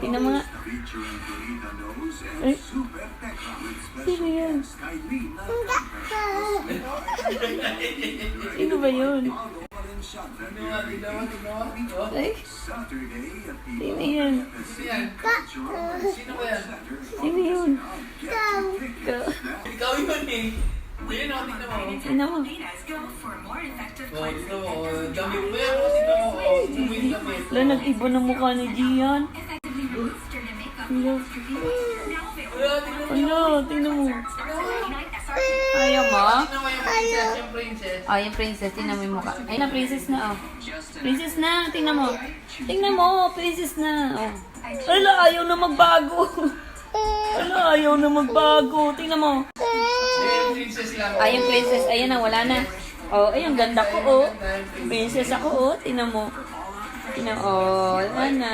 Tingnan mo nga. Eh? Sino yan? Sino ba yun? Ay? Sino yan? Sino ba yan? Sino yun? Ikaw yun eh. Ayun o, tignan mo. Tingnan mo. Oh, tignan mo. Damit mo yan. Tignan mo. Oh, tumit damit. Wala, nag-iba ng mukha ni Gian. Wala. Wala, tingnan mo. Ayaw mo? Tignan mo yung princess. Yung princess. Oh, yung princess. Tingnan mo yung mukha. Ay na, princess na, oh. Princess na, tingnan mo. Tingnan mo, princess na, oh. Wala, ayaw na magbago. Wala, ayaw na magbago. Tingnan mo. Yung princess lang. Ay, yung princess. Ayan na, wala na. Oh, ay, ang ganda ko, oh. Princess ako, oh. Tingnan mo. Tingnan, oh, wala na.